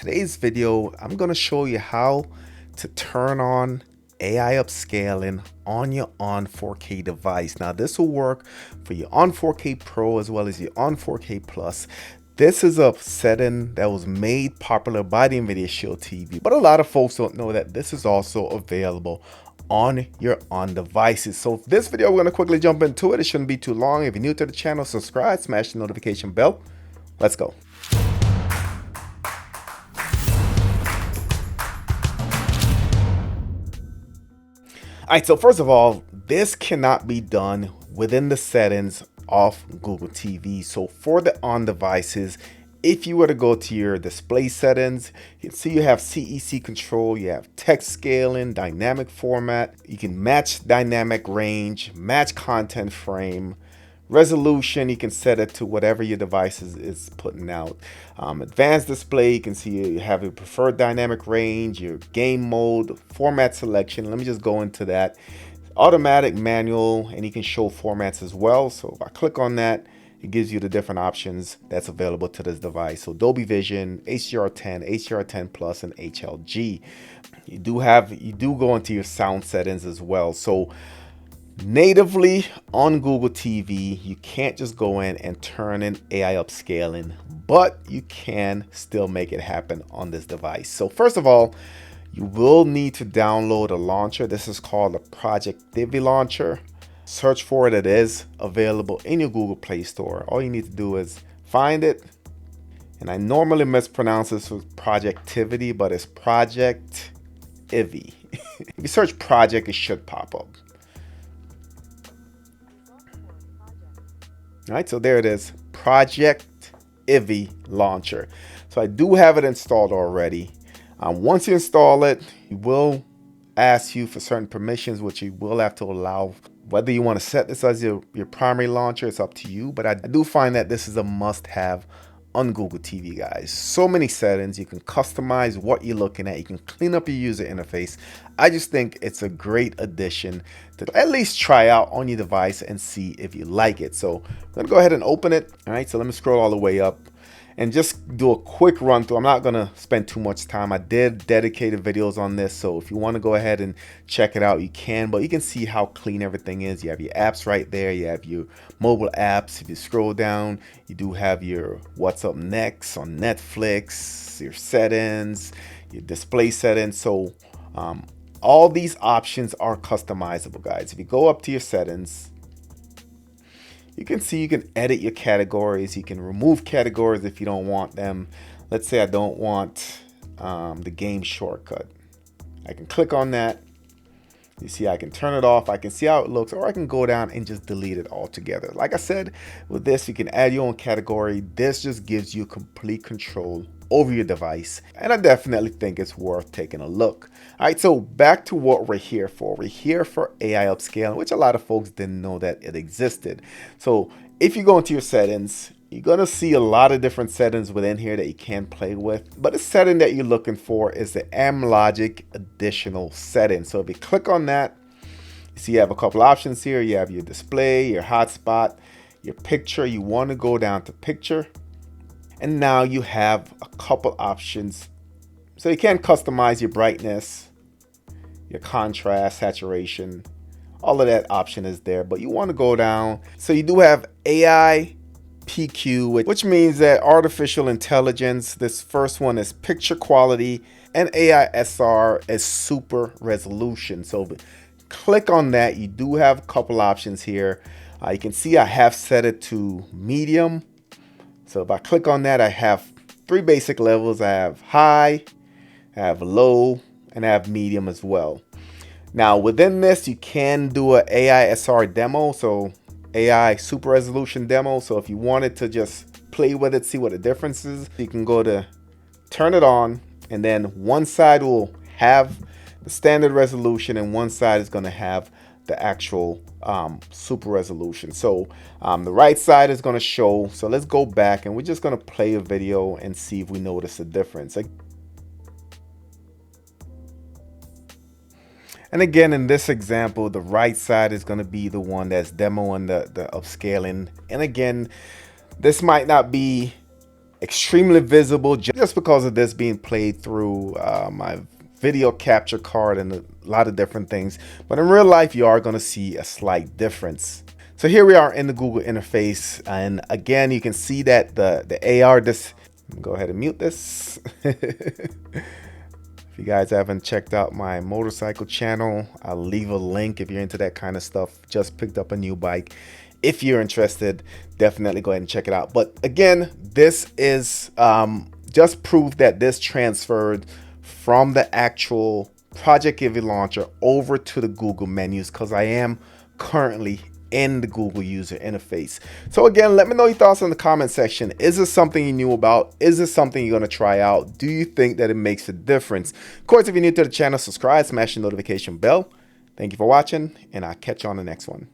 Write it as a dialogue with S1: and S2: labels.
S1: Today's video, I'm going to show you how to turn on AI upscaling on your on 4K device. Now this will work for your on 4K Pro as well as your on 4K Plus. This is a setting that was made popular by the NVIDIA Shield TV, but a lot of folks don't know that this is also available on your on devices. So this video, we're going to quickly jump into it. It shouldn't be too long. If you're new to the channel, subscribe, smash the notification bell. Let's go. All right, so first of all, this cannot be done within the settings of Google TV. So for the on devices, if you were to go to your display settings, you can see you have CEC control, you have text scaling, dynamic format, you can match dynamic range, match content frame, resolution, you can set it to whatever your device is putting out. Advanced display, you can see you have your preferred dynamic range, your game mode, format selection. Let me just go into that. Automatic, manual, and you can show formats as well. So if I click on that, it gives you the different options that's available to this device. So Dolby Vision, HDR10, HDR10 Plus, and HLG. You do go into your sound settings as well. So natively on Google TV, you can't just go in and turn in AI upscaling, but you can still make it happen on this device. So first of all, you will need to download a launcher. This is called a Projectivy launcher. Search for it. It is available in your Google Play Store. All you need to do is find it. And I normally mispronounce this with Projectivity, but it's Projectivy. If you search project, it should pop up. All right, so there it is, Projectivy launcher. So I do have it installed already. Once you install it, it will ask you for certain permissions, which you will have to allow. Whether you want to set this as your primary launcher, it's up to you. But I do find that this is a must-have on Google TV, guys. So many settings. You can customize what you're looking at. You can clean up your user interface. I just think it's a great addition to at least try out on your device and see if you like it. So I'm gonna go ahead and open it. All right, so let me scroll all the way up and just do a quick run through. I'm not gonna spend too much time. I did dedicated videos on this, so if you want to go ahead and check it out, you can. But you can see how clean everything is. You have your apps right there. You have your mobile apps. If you scroll down, you do have your what's up next on Netflix, your settings, your display settings. So all these options are customizable, guys. If you go up to your settings, you can see you can edit your categories. You can remove categories if you don't want them. Let's say I don't want the game shortcut. I can click on that. You see, I can turn it off. I can see how it looks, or I can go down and just delete it altogether. Like I said, with this, you can add your own category. This just gives you complete control over your device, and I definitely think it's worth taking a look. All right, so back to what we're here for. We're here for AI upscaling, which a lot of folks didn't know that it existed. So if you go into your settings, you're gonna see a lot of different settings within here that you can play with, but the setting that you're looking for is the Amlogic additional setting. So if you click on that, you see you have a couple options here. You have your display, your hotspot, your picture. You want to go down to picture, and now you have a couple options. So you can customize your brightness, your contrast, saturation. All of that option is there, but you want to go down. So you do have AI PQ, which means that artificial intelligence. This first one is picture quality, and AI SR is super resolution. So click on that. You do have a couple options here. You can see I have set it to medium. So if I click on that, I have three basic levels. I have high, I have low, and I have medium as well. Now within this, you can do an AI SR demo. So AI super resolution demo. So if you wanted to just play with it, see what the difference is, you can go to turn it on, and then one side will have the standard resolution and one side is going to have the actual super resolution. So the right side is going to show. So let's go back and we're just going to play a video and see if we notice a difference. And again, in this example, the right side is going to be the one that's demoing the upscaling. And again, this might not be extremely visible just because of this being played through my video capture card and a lot of different things. But in real life, you are going to see a slight difference. So here we are in the Google interface. And again, you can see that the AR, go ahead and mute this. If you guys haven't checked out my motorcycle channel, I'll leave a link if you're into that kind of stuff. Just picked up a new bike. If you're interested, definitely go ahead and check it out. But again, this is just proof that this transferred from the actual Projectivy launcher over to the Google menus, because I am currently in the Google user interface. So again, let me know your thoughts in the comment section. Is this something you knew about? Is this something you're going to try out? Do you think that it makes a difference? Of course, if you're new to the channel, subscribe, smash the notification bell. Thank you for watching, and I'll catch you on the next one.